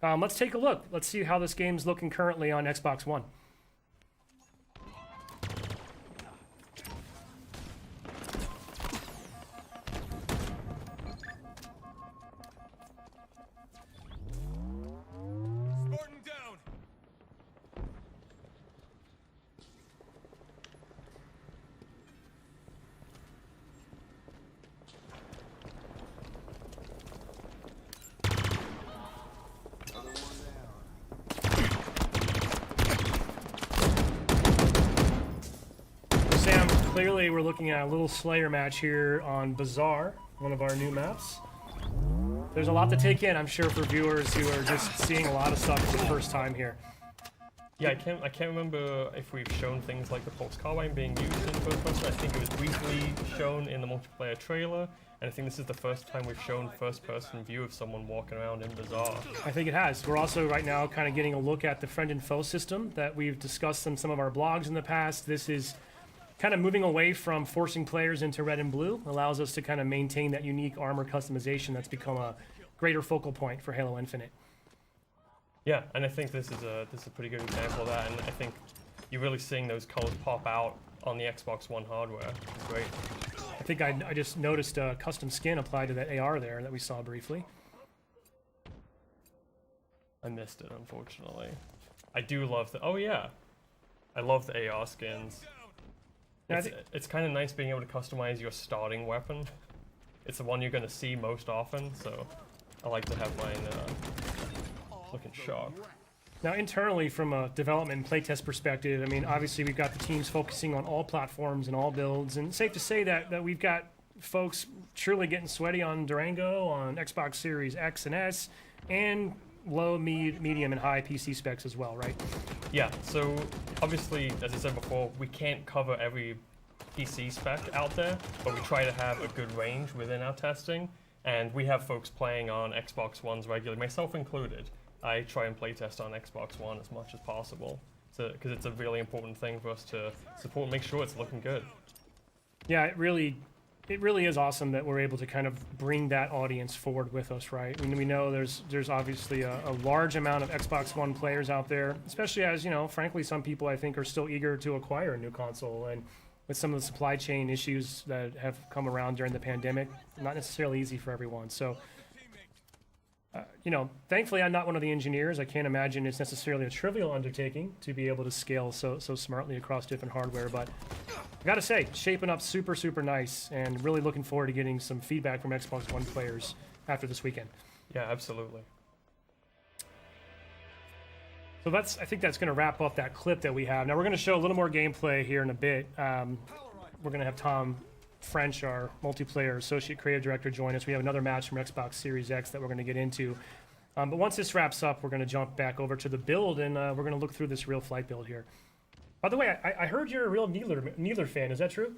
Let's take a look. Let's see how this game's looking currently on Xbox One. Sam, clearly we're looking at a little Slayer match here on Bazaar, one of our new maps. There's a lot to take in, I'm sure, for viewers who are just seeing a lot of stuff for the first time here. Yeah, I can't remember if we've shown things like the pulse carbine being used in first person. I think it was briefly shown in the multiplayer trailer, and I think this is the first time we've shown first person view of someone walking around in Bazaar. I think it has. We're also right now kind of getting a look at the friend and foe system that we've discussed in some of our blogs in the past. This is kind of moving away from forcing players into red and blue, allows us to kind of maintain that unique armor customization that's become a greater focal point for Halo Infinite. Yeah, and I think this is a pretty good example of that, and I think you're really seeing those colors pop out on the Xbox One hardware. It's great. I think I just noticed a custom skin applied to that AR there that we saw briefly. I missed it, unfortunately. I do love the... Oh, yeah. I love the AR skins. It's kind of nice being able to customize your starting weapon. It's the one you're going to see most often, so I like to have mine looking sharp. Now, internally, from a development and playtest perspective, I mean, obviously we've got the teams focusing on all platforms and all builds, and it's safe to say that we've got folks truly getting sweaty on Durango, on Xbox Series X and S, and low, medium, and high PC specs as well, right? Yeah, so obviously, as I said before, we can't cover every PC spec out there, but we try to have a good range within our testing, and we have folks playing on Xbox Ones regularly, myself included. I try and playtest on Xbox One as much as possible, because it's a really important thing for us to support and make sure it's looking good. Yeah, it really is awesome that we're able to kind of bring that audience forward with us, right? I mean, we know there's obviously a large amount of Xbox One players out there, especially as, you know, frankly, some people I think are still eager to acquire a new console, and with some of the supply chain issues that have come around during the pandemic, not necessarily easy for everyone. So, you know, thankfully I'm not one of the engineers. I can't imagine it's necessarily a trivial undertaking to be able to scale so smartly across different hardware, but I gotta say, shaping up super nice, and really looking forward to getting some feedback from Xbox One players after this weekend. Yeah, absolutely. So I think that's going to wrap up that clip that we have. Now we're going to show a little more gameplay here in a bit. We're going to have Tom French, our multiplayer associate creative director, join us. We have another match from Xbox Series X that we're going to get into. But once this wraps up, we're going to jump back over to the build, and we're going to look through this real flight build here. By the way, I heard you're a real Needler fan. Is that true?